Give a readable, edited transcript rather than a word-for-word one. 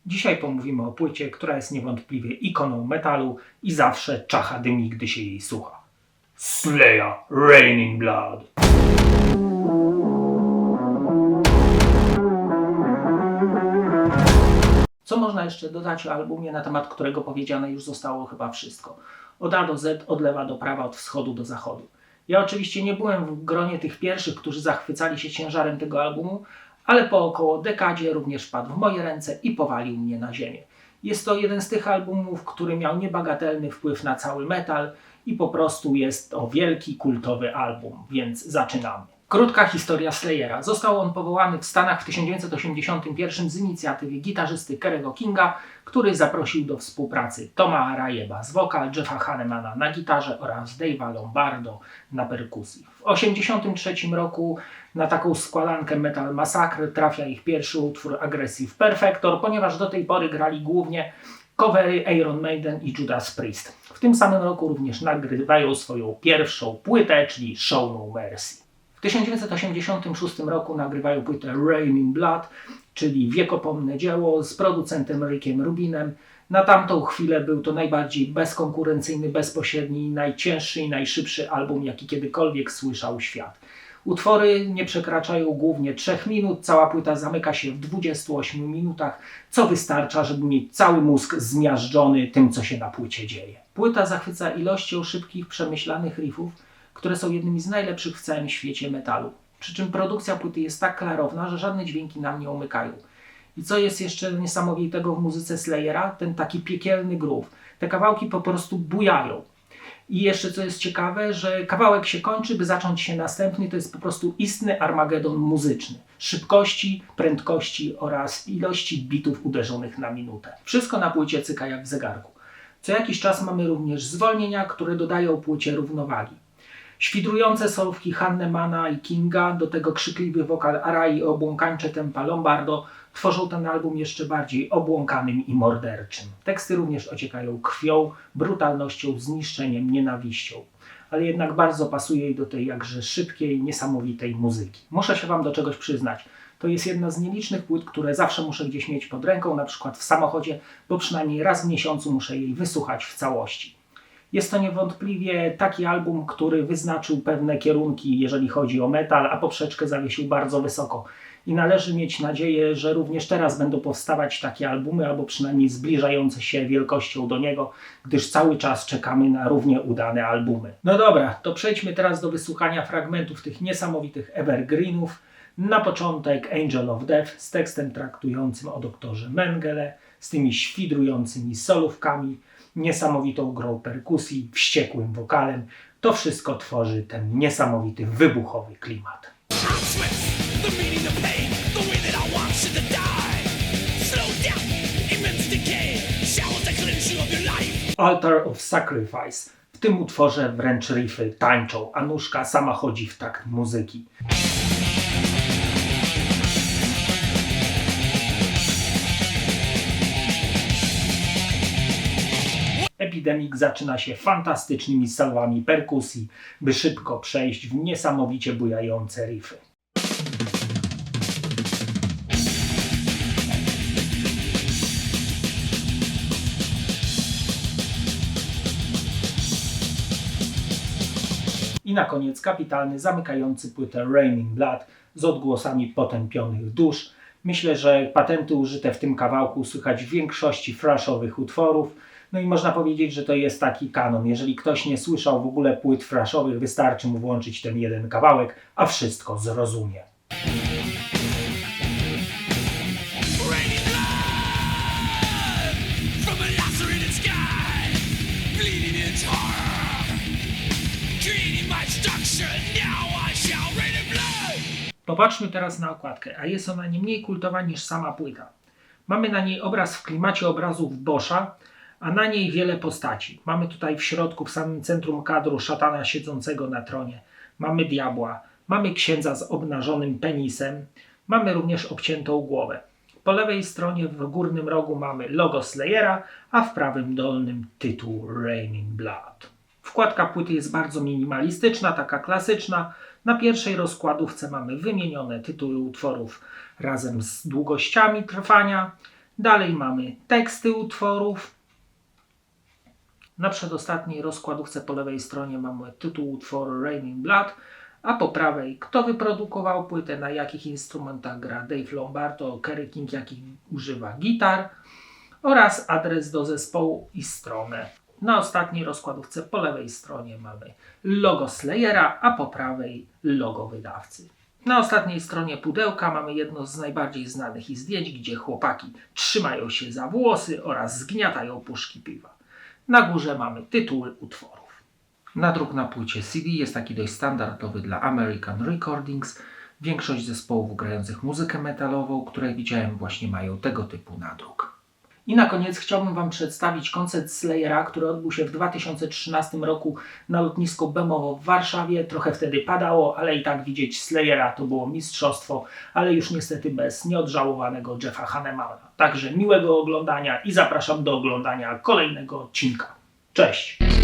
Dzisiaj pomówimy o płycie, która jest niewątpliwie ikoną metalu i zawsze czacha dymi, gdy się jej słucha. Slayer, Raining Blood. Co można jeszcze dodać o albumie, na temat którego powiedziane już zostało chyba wszystko? Od A do Z, od lewa do prawa, od wschodu do zachodu. Ja oczywiście nie byłem w gronie tych pierwszych, którzy zachwycali się ciężarem tego albumu, ale po około dekadzie również padł w moje ręce i powalił mnie na ziemię. Jest to jeden z tych albumów, który miał niebagatelny wpływ na cały metal i po prostu jest to wielki, kultowy album, więc zaczynamy. Krótka historia Slayera. Został on powołany w Stanach w 1981 z inicjatywy gitarzysty Kerry'ego Kinga, który zaprosił do współpracy Toma Arayeba z wokal, Jeffa Hannemana na gitarze oraz Dave'a Lombardo na perkusji. W 1983 roku na taką składankę Metal Massacre trafia ich pierwszy utwór Aggressive Perfector, ponieważ do tej pory grali głównie covery Iron Maiden i Judas Priest. W tym samym roku również nagrywają swoją pierwszą płytę, czyli Show No Mercy. W 1986 roku nagrywają płytę Raining Blood, czyli wiekopomne dzieło z producentem Rickiem Rubinem. Na tamtą chwilę był to najbardziej bezkonkurencyjny, bezpośredni, najcięższy i najszybszy album, jaki kiedykolwiek słyszał świat. Utwory nie przekraczają głównie 3 minut, cała płyta zamyka się w 28 minutach, co wystarcza, żeby mieć cały mózg zmiażdżony tym, co się na płycie dzieje. Płyta zachwyca ilością szybkich, przemyślanych riffów, które są jednymi z najlepszych w całym świecie metalu. Przy czym produkcja płyty jest tak klarowna, że żadne dźwięki nam nie umykają. I co jest jeszcze niesamowitego w muzyce Slayera? Ten taki piekielny groove. Te kawałki po prostu bujają. I jeszcze co jest ciekawe, że kawałek się kończy, by zacząć się następny. To jest po prostu istny Armagedon muzyczny. Szybkości, prędkości oraz ilości bitów uderzonych na minutę. Wszystko na płycie cyka jak w zegarku. Co jakiś czas mamy również zwolnienia, które dodają płycie równowagi. Świdrujące solówki Hannemana i Kinga, do tego krzykliwy wokal Arai i obłąkańcze tempa Lombardo tworzą ten album jeszcze bardziej obłąkanym i morderczym. Teksty również ociekają krwią, brutalnością, zniszczeniem, nienawiścią. Ale jednak bardzo pasuje jej do tej jakże szybkiej, niesamowitej muzyki. Muszę się wam do czegoś przyznać. To jest jedna z nielicznych płyt, które zawsze muszę gdzieś mieć pod ręką, na przykład w samochodzie, bo przynajmniej raz w miesiącu muszę jej wysłuchać w całości. Jest to niewątpliwie taki album, który wyznaczył pewne kierunki, jeżeli chodzi o metal, a poprzeczkę zawiesił bardzo wysoko. I należy mieć nadzieję, że również teraz będą powstawać takie albumy, albo przynajmniej zbliżające się wielkością do niego, gdyż cały czas czekamy na równie udane albumy. No dobra, to przejdźmy teraz do wysłuchania fragmentów tych niesamowitych evergreenów. Na początek Angel of Death z tekstem traktującym o doktorze Mengele, z tymi świdrującymi solówkami, niesamowitą grą perkusji, wściekłym wokalem. To wszystko tworzy ten niesamowity, wybuchowy klimat. Altar of Sacrifice. W tym utworze wręcz riffy tańczą, a nóżka sama chodzi w takt muzyki. Epidemic zaczyna się fantastycznymi salwami perkusji, by szybko przejść w niesamowicie bujające riffy. I na koniec kapitalny, zamykający płytę Raining Blood z odgłosami potępionych dusz. Myślę, że patenty użyte w tym kawałku słychać w większości thrashowych utworów. No i można powiedzieć, że to jest taki kanon. Jeżeli ktoś nie słyszał w ogóle płyt thrashowych, wystarczy mu włączyć ten jeden kawałek, a wszystko zrozumie. Popatrzmy teraz na okładkę, a jest ona nie mniej kultowa niż sama płyta. Mamy na niej obraz w klimacie obrazów Boscha, a na niej wiele postaci. Mamy tutaj w środku, w samym centrum kadru, szatana siedzącego na tronie. Mamy diabła, mamy księdza z obnażonym penisem, mamy również obciętą głowę. Po lewej stronie w górnym rogu mamy logo Slayera, a w prawym dolnym tytuł Raining Blood. Wkładka płyty jest bardzo minimalistyczna, taka klasyczna. Na pierwszej rozkładówce mamy wymienione tytuły utworów razem z długościami trwania. Dalej mamy teksty utworów. Na przedostatniej rozkładówce po lewej stronie mamy tytuł utworu Raining Blood, a po prawej kto wyprodukował płytę, na jakich instrumentach gra Dave Lombardo, Kerry King, jakich używa gitar oraz adres do zespołu i stronę. Na ostatniej rozkładówce po lewej stronie mamy logo Slayera, a po prawej logo wydawcy. Na ostatniej stronie pudełka mamy jedno z najbardziej znanych ich zdjęć, gdzie chłopaki trzymają się za włosy oraz zgniatają puszki piwa. Na górze mamy tytuły utworów. Nadruk na płycie CD jest taki dość standardowy dla American Recordings. Większość zespołów grających muzykę metalową, które widziałem, właśnie mają tego typu nadruk. I na koniec chciałbym Wam przedstawić koncert Slayera, który odbył się w 2013 roku na lotnisku Bemowo w Warszawie. Trochę wtedy padało, ale i tak widzieć Slayera to było mistrzostwo, ale już niestety bez nieodżałowanego Jeffa Hannemana. Także miłego oglądania i zapraszam do oglądania kolejnego odcinka. Cześć!